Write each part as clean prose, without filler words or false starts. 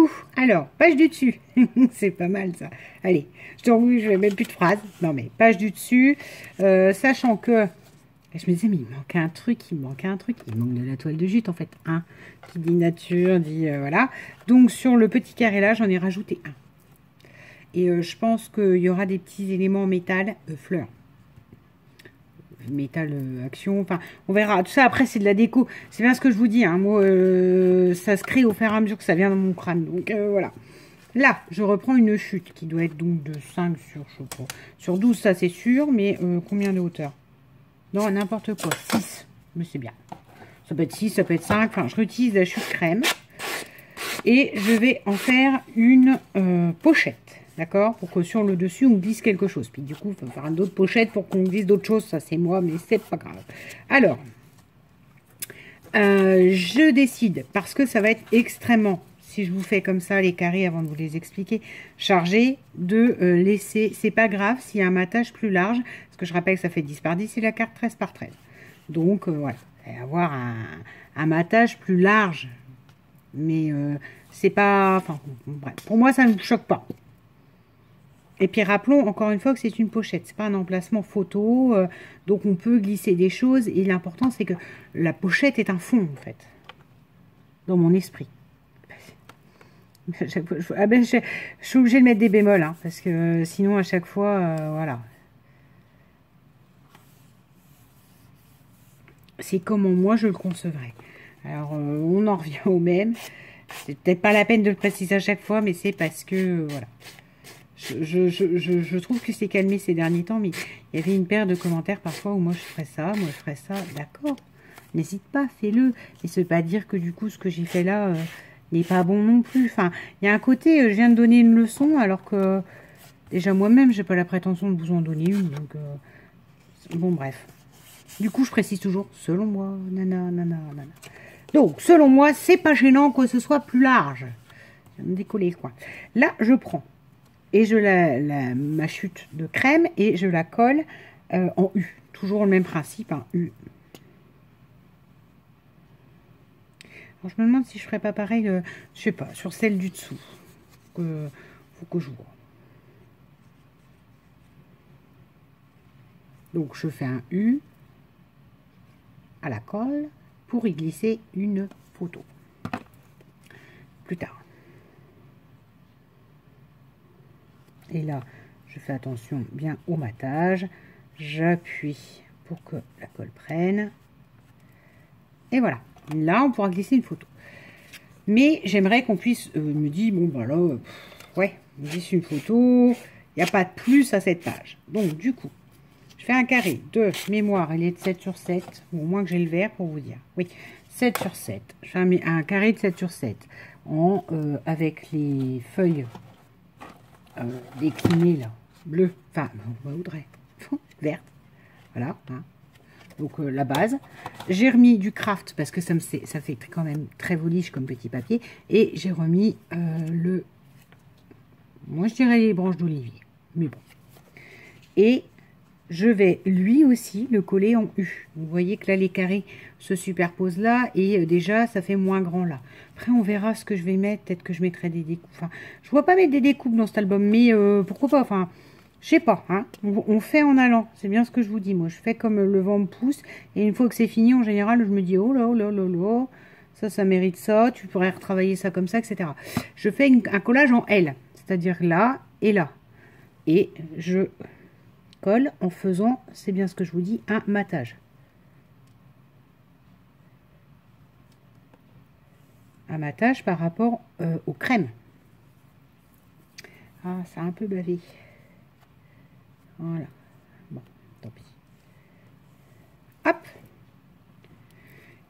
coup, alors, page du dessus. C'est pas mal ça. Allez, je t'en prie, je vais mettre plus de phrases. Non mais, page du dessus. Sachant que, je me disais, mais il manquait un truc, il manque de la toile de jute en fait. Un qui dit nature, dit voilà. Donc sur le petit carré là, j'en ai rajouté un. Et je pense qu'il y aura des petits éléments en métal, fleurs. Métal action, enfin on verra, tout ça après c'est de la déco, c'est bien ce que je vous dis, hein. Moi ça se crée au fur et à mesure que ça vient dans mon crâne, donc voilà. Là je reprends une chute qui doit être donc de 5 sur, je sais pas, sur 12, ça c'est sûr, mais combien de hauteur? Non, n'importe quoi, 6, mais c'est bien, ça peut être 6, ça peut être 5, enfin je réutilise la chute crème et je vais en faire une pochette. D'accord? Pour que sur le dessus, on glisse quelque chose. Puis du coup, il faut faire d'autres pochettes pour qu'on glisse d'autres choses. Ça, c'est moi, mais c'est pas grave. Alors, je décide, parce que ça va être extrêmement, si je vous fais comme ça les carrés avant de vous les expliquer, chargé de laisser, c'est pas grave s'il y a un matage plus large, parce que je rappelle que ça fait 10 par 10 et la carte 13 par 13. Donc, voilà, avoir un matage plus large. Mais c'est pas, enfin, bref, pour moi, ça ne me choque pas. Et puis rappelons encore une fois que c'est une pochette, c'est pas un emplacement photo, donc on peut glisser des choses. Et l'important c'est que la pochette est un fond en fait, dans mon esprit. Je suis obligée de mettre des bémols, hein, parce que sinon à chaque fois, voilà. C'est comment moi je le concevrais. Alors on en revient au même. C'est peut-être pas la peine de le préciser à chaque fois, mais c'est parce que voilà. Je trouve que c'est calmé ces derniers temps, mais il y avait une paire de commentaires parfois où moi je ferais ça, d'accord. N'hésite pas, fais-le. Mais ça veut pas dire que du coup ce que j'ai fait là n'est pas bon non plus. Enfin, il y a un côté, je viens de donner une leçon alors que déjà moi-même j'ai pas la prétention de vous en donner une. Donc bon bref. Du coup je précise toujours, selon moi, nana. Donc selon moi, c'est pas gênant que ce soit plus large. Je vais me décoller quoi. Là je prends. Et je ma chute de crème et je la colle en U. Toujours le même principe, un U. Alors, je me demande si je ferais pas pareil, je sais pas, sur celle du dessous. Faut que je vois. Donc je fais un U à la colle pour y glisser une photo. Plus tard. Et là, je fais attention bien au matage. J'appuie pour que la colle prenne. Et voilà. Là, on pourra glisser une photo. Mais j'aimerais qu'on puisse me dire, bon, bah là, ouais, on glisse une photo. Il n'y a pas de plus à cette page. Donc, du coup, je fais un carré de mémoire. Il est de 7 sur 7. Ou au moins que j'ai le vert pour vous dire. Oui, 7 sur 7. Je fais un carré de 7 sur 7. Avec les feuilles déclinées là, bleues, enfin, Audrey, verte, voilà, hein. Donc la base, j'ai remis du craft parce que ça fait quand même très voliche comme petit papier, et j'ai remis moi je dirais les branches d'olivier, mais bon, et je vais lui aussi le coller en U. Vous voyez que là les carrés se superposent là et déjà ça fait moins grand là. Après on verra ce que je vais mettre, peut-être que je mettrai des découpes. Enfin, je vois pas mettre des découpes dans cet album, mais pourquoi pas, enfin, je sais pas, hein. On fait en allant, c'est bien ce que je vous dis. Moi je fais comme le vent me pousse et une fois que c'est fini, en général je me dis oh là, ça mérite ça, tu pourrais retravailler ça comme ça, etc. Je fais un collage en L, c'est-à-dire là et là. Et je colle en faisant, c'est bien ce que je vous dis, un matage. Un matage par rapport aux crèmes. Ah, ça a un peu bavé. Voilà. Bon, tant pis. Hop.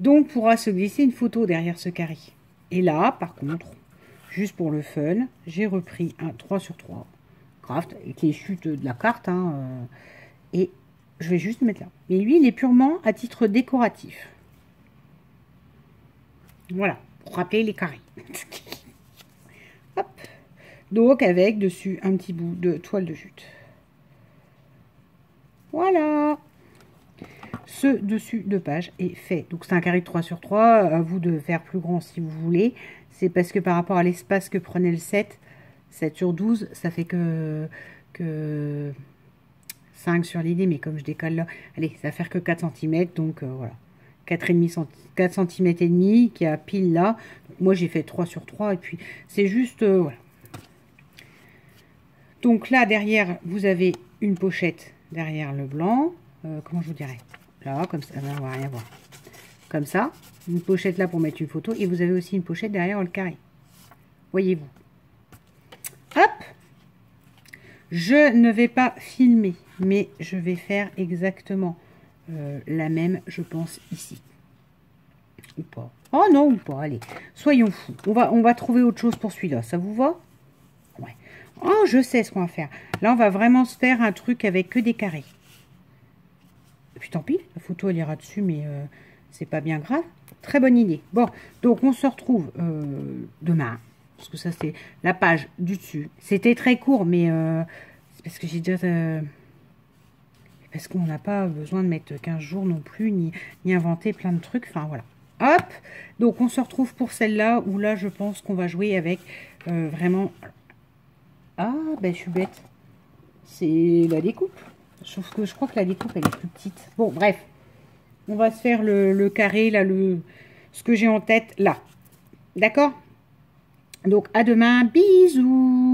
Donc, pourra se glisser une photo derrière ce carré. Et là, par contre, juste pour le fun, j'ai repris un 3 sur 3. Craft avec les chutes de la carte, hein, et je vais juste mettre là. Et lui, il est purement à titre décoratif. Voilà, pour rappeler les carrés. Hop. Donc avec dessus un petit bout de toile de jute. Voilà. Ce dessus de page est fait. Donc c'est un carré de 3 sur 3. À vous de faire plus grand si vous voulez. c'est parce que par rapport à l'espace que prenait le 7, 7 sur 12, ça fait que 5 sur l'idée, mais comme je décale là, allez, ça va faire que 4 cm, donc voilà. 4 cm et demi qui a pile là. Donc, moi, j'ai fait 3 sur 3, et puis c'est juste, voilà. Donc là, derrière, vous avez une pochette derrière le blanc. Comment je vous dirais? Là, comme ça, on va rien voir. Comme ça, une pochette là pour mettre une photo, et vous avez aussi une pochette derrière le carré. Voyez-vous. Hop! Je ne vais pas filmer, mais je vais faire exactement la même, je pense, ici. Ou pas. Oh non, ou pas, allez. Soyons fous. On va trouver autre chose pour celui-là. Ça vous va? Ouais. Oh, je sais ce qu'on va faire. Là, on va vraiment se faire un truc avec que des carrés. Et puis tant pis, la photo, elle ira dessus, mais c'est pas bien grave. Très bonne idée. Bon, donc on se retrouve demain. Parce que ça, c'est la page du dessus. C'était très court, mais c'est parce que j'ai déjà... parce qu'on n'a pas besoin de mettre 15 jours non plus, ni inventer plein de trucs. Enfin, voilà. Hop. Donc, on se retrouve pour celle-là, où là, je pense qu'on va jouer avec vraiment... Ah, ben, je suis bête. C'est la découpe. Sauf que je crois que la découpe, elle est plus petite. Bon, bref. On va se faire le carré, là, ce que j'ai en tête, là. D'accord? Donc, à demain. Bisous!